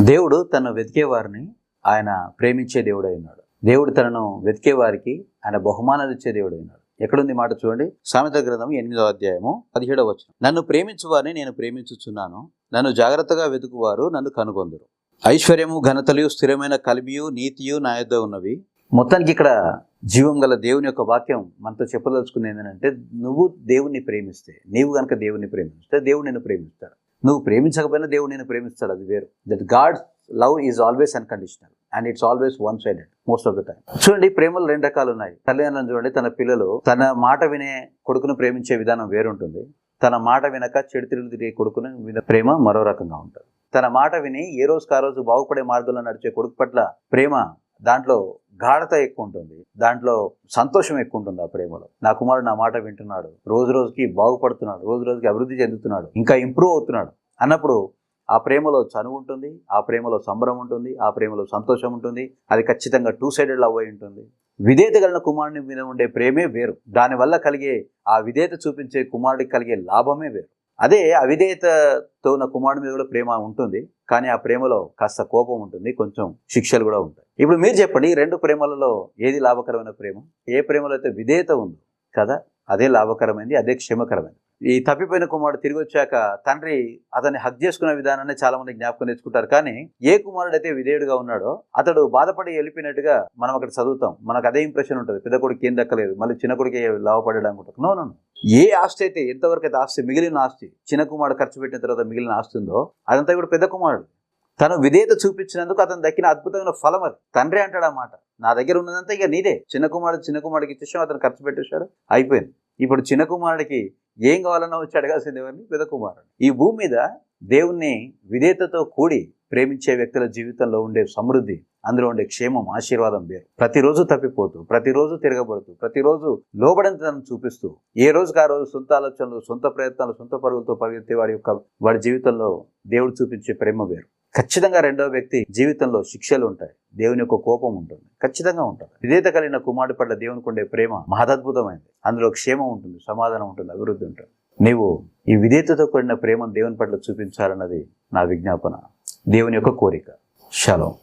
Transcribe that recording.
దేవుడు తను వెతికే వారిని ఆయన ప్రేమించే దేవుడై ఉన్నాడు. దేవుడు తనను వెతికే వారికి ఆయన బహుమానాలు ఇచ్చే దేవుడై ఉన్నాడు. ఎక్కడుంది మాట చూడండి. సామెతల గ్రంథం 8వ అధ్యాయము 17వ వచనం. నన్ను ప్రేమించు వారిని నేను ప్రేమించుచున్నాను, నన్ను జాగ్రత్తగా వెతుకువారు నన్ను కనుగొందురు. ఐశ్వర్యము, ఘనతలు, స్థిరమైన కలిమియు, నీతియు నా యొద్ద ఉన్నవి. మొత్తానికి ఇక్కడ జీవం గల దేవుని యొక్క వాక్యం మనతో చెప్పదలుచుకుంది ఏంటంటే, నువ్వు దేవుణ్ణి ప్రేమిస్తే, నీవు గనక దేవుణ్ణి ప్రేమిస్తే దేవుడు నిన్ను ప్రేమిస్తాడు. నువ్వు ప్రేమించకపోయినా దేవుడు నిన్ను ప్రేమిస్తాడు. అది వేరు. That God's love is always unconditional and it's always one sided most of the time. చూడండి, ప్రేమలు 2 రకాలు ఉన్నాయి. తల్లిదండ్రులను చూడండి, తన పిల్లలు తన మాట వినే కొడుకును ప్రేమించే విధానం వేరుంటుంది. తన మాట వినక చెడు తిరిగే కొడుకును ప్రేమ మరో రకంగా ఉంటుంది. తన మాట విని ఏ రోజుకి ఆ రోజు బాగుపడే మార్గంలో నడిచే కొడుకు పట్ల ప్రేమ, దాంట్లో గాఢత ఎక్కువ ఉంటుంది, దాంట్లో సంతోషం ఎక్కువ ఉంటుంది. ఆ ప్రేమలో నా కుమారుడు నా మాట వింటున్నాడు, రోజు రోజుకి బాగుపడుతున్నాడు, రోజు రోజుకి అభివృద్ధి చెందుతున్నాడు, ఇంకా ఇంప్రూవ్ అవుతున్నాడు అన్నప్పుడు ఆ ప్రేమలో చనువు ఉంటుంది, ఆ ప్రేమలో సంబరం ఉంటుంది, ఆ ప్రేమలో సంతోషం ఉంటుంది. అది ఖచ్చితంగా 2 సైడెడ్ లవ్ అయి ఉంటుంది. విధేయత కలిగిన కుమారుని మీద ఉండే ప్రేమే వేరు. దానివల్ల కలిగే ఆ విధేయత చూపించే కుమారుడికి కలిగే లాభమే వేరు. అదే అవిధేయతతో ఉన్న కుమారుడి మీద కూడా ప్రేమ ఉంటుంది, కానీ ఆ ప్రేమలో కాస్త కోపం ఉంటుంది, కొంచెం శిక్షలు కూడా ఉంటాయి. ఇప్పుడు మీరు చెప్పండి, ఈ 2 ప్రేమలలో ఏది లాభకరమైన ప్రేమ? ఏ ప్రేమలో అయితే విధేయత ఉందో కదా, అదే లాభకరమైంది, అదే క్షేమకరమైనది. ఈ తప్పిపోయిన కుమారుడు తిరిగి వచ్చాక తండ్రి అతన్ని హగ్ చేసుకునే విధానాన్ని చాలా మంది జ్ఞాపకం తెచ్చుకుంటారు. కానీ ఏ కుమారుడు అయితే విధేయుడుగా ఉన్నాడో అతడు బాధపడి వెళ్ళిపోయినట్టుగా మనం అక్కడ చదువుతాం. మనకు అదే ఇంప్రెషన్ ఉంటుంది, పెద్ద కొడుకు ఏం దక్కలేదు, మళ్ళీ చిన్న కొడుకు లాభపడ్డాడు అనుకుంటాం. నో, ఏ ఆస్తి అయితే, ఎంతవరకు అయితే ఆస్తి, మిగిలిన ఆస్తి, చిన్న కుమారుడు ఖర్చు పెట్టిన తర్వాత మిగిలిన ఆస్తి ఉందో అదంతా కూడా పెద్ద కుమారుడు. తను విధేయత చూపించినందుకు అతను దక్కిన అద్భుతమైన ఫలం అది. తండ్రి అంటాడు ఆ మాట, నా దగ్గర ఉన్నదంతా ఇక నీదే. చిన్న కుమారుడికి ఇచ్చేసాం, అతను ఖర్చు పెట్టేశాడు, అయిపోయింది. ఇప్పుడు చిన్న కుమారుడికి ఏం కావాలన్నా వచ్చి అడగాల్సింది ఎవరిని? పెద్ద కుమారుడు. ఈ భూమి మీద దేవుణ్ణి విధేయతతో కూడి ప్రేమించే వ్యక్తుల జీవితంలో ఉండే సమృద్ధి, అందులో ఉండే క్షేమం, ఆశీర్వాదం వేరు. ప్రతిరోజు తప్పిపోతూ, ప్రతిరోజు తిరగబడుతూ, ప్రతిరోజు లోబడంతనం చూపిస్తూ, ఏ రోజుకి ఆ రోజు సొంత ఆలోచనలు, సొంత ప్రయత్నాలు, సొంత పరుగులతో పరిగెత్తే వాడి జీవితంలో దేవుడు చూపించే ప్రేమ వేరు. ఖచ్చితంగా రెండవ వ్యక్తి జీవితంలో శిక్షలు ఉంటాయి, దేవుని యొక్క కోపం ఉంటుంది, ఖచ్చితంగా ఉంటుంది. విధేయత కలిగిన కుమారుడి పట్ల దేవునికి ఉండే ప్రేమ మహదద్భుతమైనది. అందులో క్షేమం ఉంటుంది, సమాధానం ఉంటుంది, అభివృద్ధి ఉంటుంది. నీవు ఈ విధేయతతో కూడిన ప్రేమను దేవుని పట్ల చూపించాలన్నది నా విజ్ఞాపన, దేవుని యొక్క కోరిక. షలోం.